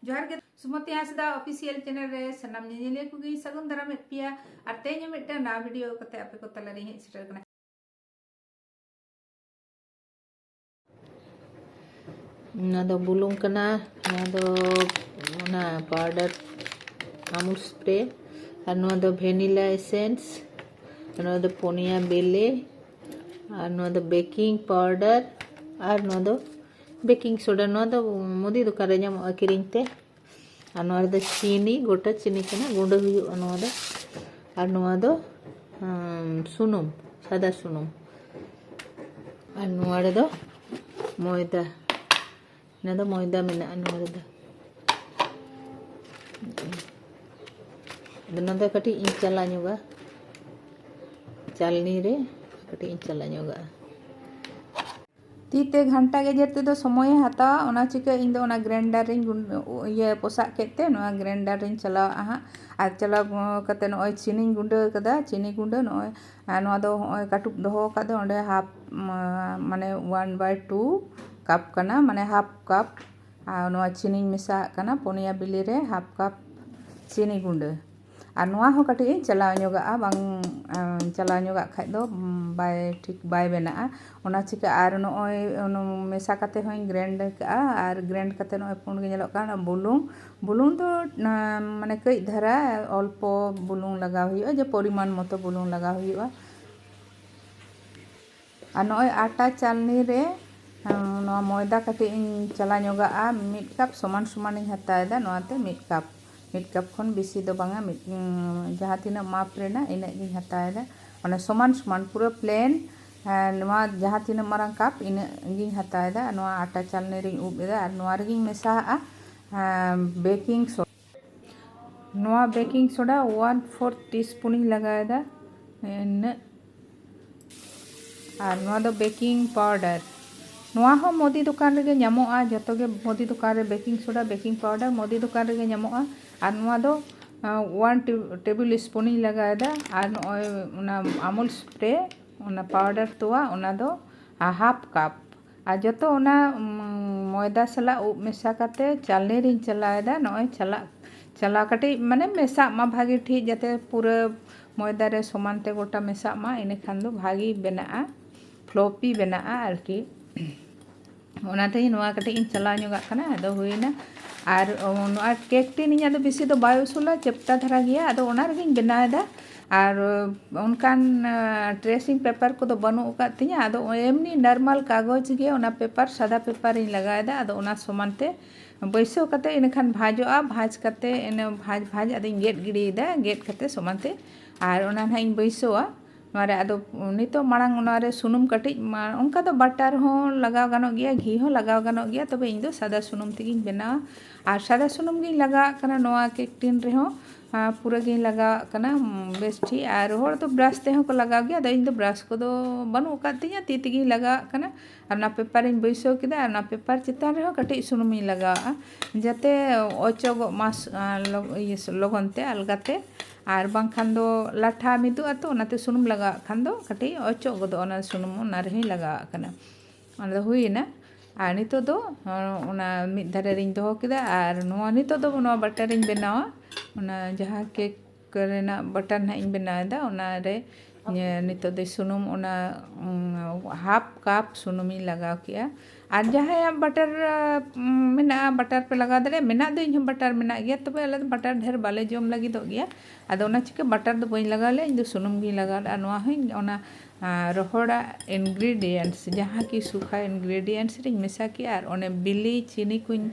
जोहार के सुमति Hansda official channel रे सनाम निजेले कुगी सगुन दाराम पेया और तेज मिट्टा ना वीडियो कते आपे को तला रे हेज सेटर कना ना दो बुलुंग कना ना दो ना पाउडर amulspray और ना दो वेनिला एसेंस ना दो पोनिया बेले और ना दो बेकिंग पाउडर और ना दो बेकिंग सोडा ना दो मोदी दुकान रे ᱧᱟᱢᱚᱜᱼᱟ किरिंग ते और ना दो चीनी गोटा चीनी कना गुंडा हुयुआ ना दो सुनुम सादा सुनुम और ना दो मैदा ना दो मैदा मेना ना दो कटी इन चला ñoga चालनी रे कटी इन चला ñoga तीते घंटा गेजर ते दो समय हता ओना चिका इन दो ओना ग्राइंडर रे ये पोसा केते नोआ ग्राइंडर रे चला हा आ चला कते नोय चीनी गुंडा कदा चीनी गुंडा नोय नोआ दो होय काटुक दोहो कदे ओंडे हाफ माने 1/2 कप कना माने हाफ कप आ नोआ चीनी मिसा कना पोनिया बिली रे हाफ कप चीनी गुंडा और नोआ हो कटी चला ñoगा बांग चला ñoगा खाइ दो बाय ठीक बाय बेना ओना चिका आर नोय मेसा कते होय ग्राइंड का और ग्राइंड कते नोय पुंड गे ñeloग का बुलुंग दो माने कई धारा अल्प बुलुंग लगा हुआ जे परिमाण मतो बुलुंग लगा हुआ और नोय आटा चालनी रे नोआ मैदा कटी चला ñoगा मिड कप समान समान हतायदा नोआते मिड कप खन बेसी दो बांगा जहाँ तीना माप रेना इना गिं हतायदा ओने समान समान पूरा प्लेन नोआ जहाँ तीना मारंग कप इना गिं हतायदा नोआ आटा चालनी रे उबेदा और नोआ रे गिं मेसा बेकिंग सोडा नोआ बेकिंग सोडा 1/4 टीस्पून लगायदा इन और नोआ दो बेकिंग पाउडर नोआ हो मोदी दुकान रे ñamoa जतो गे मोदी दुकान रे baking soda baking powder Modi दुकान रे ñamoa और नोआ दो 1 टेबल स्पून लगायदा और नोय ओना अमूल स्प्रे ओना पाउडर तोवा ओना दो हाफ कप और जतो ओना मैदा सला उब मेसा कते चालनी रे चलायदा नोय चला कटी माने मेसा मा भागी ठीक जाते पूरा मैदा रे समान ते गोटा मेसा मा इने खान दो भागी बेना फ्लॉपी बेना आरकी ओनाते नोआ कटे इन चला ñoगा कना आदो हुइना और नोआ केक टिन इᱧ आदो बेसी दो बाय उसूला चेप्टा धरा गया आदो ओना रे गिन बनायदा और उनकान ट्रेसिंग पेपर को दो बनु उका तिña आदो एमनी नॉर्मल कागज गे ओना पेपर सादा पेपर इन लगायदा आदो ओना समानते बैसो कते इन खान भाजोआ भाज कते इन भाज आदो गेट गिड़ीदा गेट कते समानते और ओना ना इन बैसोआ नोरे आदो नितो मांग नोरे सुनुम कटी उनका तो बटर हो लगाव गानो गया घी हो लगाव गानो गया तबे इन दो सादा सुनुम तेगिन बेना और सादा सुनुम गिन लगा कना नोआ केक टिन रे हो पूरा गिन लगा कना बेस ठीक और होर तो ब्रश ते हो को लगाव गया इन दो ब्रश को दो बनु का तिña ती तेगिन लगा कना और ना पेपर इन बैसो किदा और ना पेपर चितान रे हो कटी सुनुम इन लगा जाते ओचोग मास लगनते अलगाते और बांखान दो लाठा मिदु आतो ओनाते सुनुम लगा खान दो कटी ओचो गदो ओना सुनुम ओना रे लगा कना ओना दो हुइना और नितो दो ओना मिद धारे रिन दोहो किदा और नोआ नितो दो नोआ बटर रिन बनावा ओना जहाँ केक रेना बटर ना इन बनायदा ओना रे नितो दो सुनुम ओना हाफ कप सुनुम इन लगाव किया और जहाँ बटर मेना बटर पे लगा दे मेना दो इन बटर मेना गया तबे अले बटर ढेर बाले जम लगी दो गया आदो ओना चिका बटर दो बई लगा ले इन दो सुनुम गी लगा और नोआ हई ओना रोहड़ा इंग्रेडिएंट्स जहाँ की सूखा इंग्रेडिएंट्स रे मेसा किया और ओने बिली चीनी कुन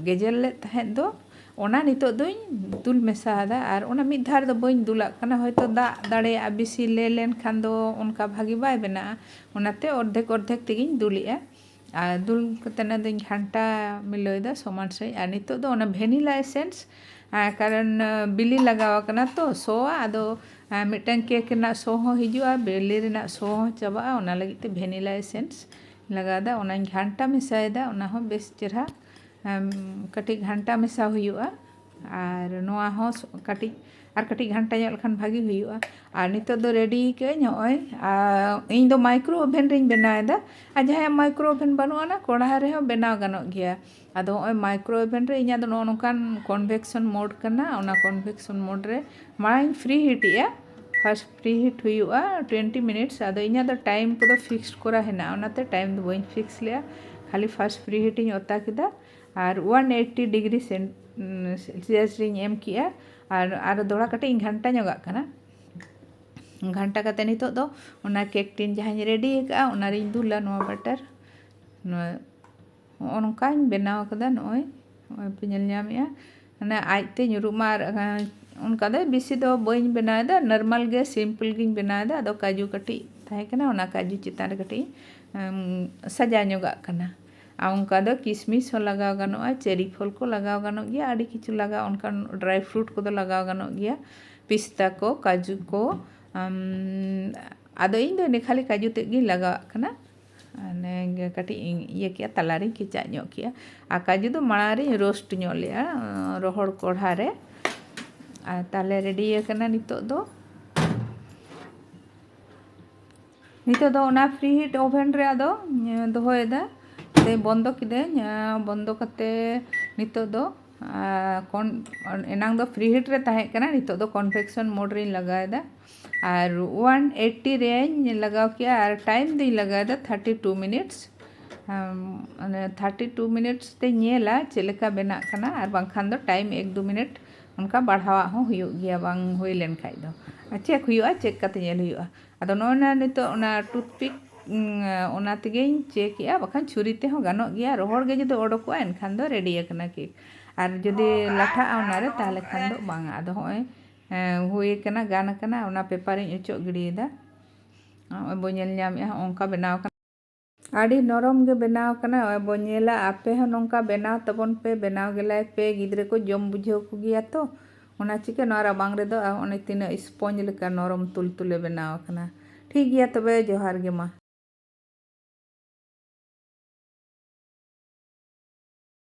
गेजर ले तहें दो ओना नितो दोई दुल मेसादा और ओना मिद धार दो बई दुला कना होयतो दा दाड़े बेसी ले लेन खान दो उनका भागी बाय बेना ओनाते अर्धेक तेगिन दुलिया और दुल कतना दिन घंटा मिलोयदा समान सही और नितो दो ओना वेनिला एसेंस कारण बिली लगावा कना तो सोआ आदो मिटन केक ना सो हो हिजुआ बिली रेना सो हो चाबा ओना लगी ते वेनिला एसेंस लगादा ओना घंटा मिसायदा ओना हो बेस चेहरा कटी घंटा मेसा हुआ और नोआ हो कटी ᱟᱨ ᱠᱟᱹᱴᱤᱡ ᱜᱷᱟᱱᱴᱟ ᱧᱚᱜ ᱞᱮᱠᱷᱟन ᱵᱷᱟᱜᱤ ᱦᱩᱭᱩᱜᱼᱟ ᱟᱨ ᱱᱤᱛᱚᱜ ᱫᱚ ᱨᱮᱰᱤ ᱠᱟᱹᱜᱟᱹᱧ ᱱᱚᱜᱼᱚᱭ ᱤᱧ ᱫᱚ ᱢᱟᱭᱠᱨᱳ ᱳᱵᱷᱮᱱ ᱨᱤᱧ ᱵᱮᱱᱟᱣᱮᱫᱟ ᱟᱨ ᱡᱟᱦᱟᱸᱭᱟᱜ ᱢᱟᱭᱠᱨᱳ ᱳᱵᱷᱮᱱ ᱵᱟᱹᱱᱩᱜᱼᱟ ᱱᱟ ᱠᱚᱲᱦᱟ ᱨᱮᱦᱚᱸ ᱵᱮᱱᱟᱣ ᱜᱟᱱᱚᱜ ᱜᱮᱭᱟ ᱟᱫᱚ ᱱᱚᱜᱼᱚᱭ ᱢᱟᱭᱠᱨᱳ ᱳᱵᱷᱮᱱ ᱨᱮ ᱤᱧᱟᱹᱜ ᱫᱚ ᱱᱚᱜᱼᱚ ᱱᱚᱝᱠᱟन ᱠᱚᱱভᱮᱠᱥᱚᱱ ᱢᱳᱰ ᱠᱟᱱᱟ ᱚᱱᱟ ᱠᱚᱱভᱮᱠᱥᱚᱱ ᱢᱳᱰ ᱨᱮ ᱢᱟᱲᱟᱝ ᱯᱷᱨᱤ ᱦᱤᱴᱮᱜᱼᱟ ᱯᱷᱟᱥᱴ ᱯᱷᱨᱤ ᱦᱤᱴ ᱦᱩᱭᱩᱜᱼᱟ 20 মিনিটস ᱟᱫᱚ ᱤᱧᱟᱹᱜ ᱫᱚ ᱴᱟᱭᱤᱢ ᱠᱚᱫᱚ ᱯᱷᱤক্ᱥᱰ ᱠᱚᱨᱟ ᱦᱮᱱᱟᱜᱼᱟ ᱚᱱᱟᱛᱮ ᱴᱟᱭᱤम ᱫᱚ ᱵᱟᱹᱧ ᱯᱷᱤक्ᱥ ᱞᱮᱜᱼᱟ खाली फास्ट फ्री हिटिंग ओता किदा और 180 डिग्री सेल्सियस रिंग एम किया और दोड़ा कटे घंटा नोगा कना घंटा कते नितो दो ओना केक टिन जहां रेडी का ओना रिंग दुला नो बटर नो ओनका बनाव कदा नोय पे नेल ᱧᱟᱢᱮᱜᱼᱟ ना आजते ᱧᱩᱨᱩᱜ ᱢᱟ उनका दो बेसी दो बइन बनाएदा नॉर्मल गे सिंपल गिन बनाएदा अदो काजू कटी ताहे कना ओना काजू चितान रे कटी सजा ᱧᱚᱜᱟ कना आ उनका दो किशमिश हो लगाव गानोआ चेरी फल को लगाव गानो गया आड़ी किछु लगाव उनका ड्राई फ्रूट को दो लगाव गानो गया पिस्ता को काजू को आदो इन दो ने खाली काजू ते गी लगाव कना ने कटी ये किया तलारी किचा ᱧᱚᱜ किया आ काजू दो माड़ी रोस्ट ᱧᱚᱜ लिया रोहड़ कोढ़ा रे आ ताले रेडी कना नितो दो ओना फ्री हिट ओभेन रे आदो दोहोयदा ते बंदो किदे बंदो कते नितो दो कौन एनांग दो फ्री हिट रे ताहे कना नितो दो कन्वेक्शन मोड रे लगाएदा और 180 रे लगाव किया और टाइम दी लगाएदा 32 मिनट्स 32 मिनट्स ते नेला चेलेका बेना कना और बांखान दो टाइम 1-2 मिनट उनका बढ़ावा हो हुयो गया बांग होय लेन खाइ दो चेक हुयो चेक कते नेल हुयो आदो नोना नितो ओना टूथपिक ओना तेगे चेक किया बखान छुरी ते हो गानो गया रोहड़ गे जदि ओडोकोआ एनखान दो रेडी कना केक और जदि लाठा ओना रे ताले खान दो बांगा आदो होय हुई कना गाना कना ओना पेपर इन उचो गिड़ीदा बो नेल ᱧᱟᱢᱮᱜᱼᱟ ओंका बनाव कना आड़ी नरम गे बनाव कना बो नेला आपे हो नोंका बनाव तबन पे बनाव गेलाय पे गिद्रे को जम बुझाव को गिया तो ओना चिके नोरा बांग रे दो ओने तिना स्पंज लेका नरम तुल तुले बनाव कना ठीक गया तबे जोहार गे मा।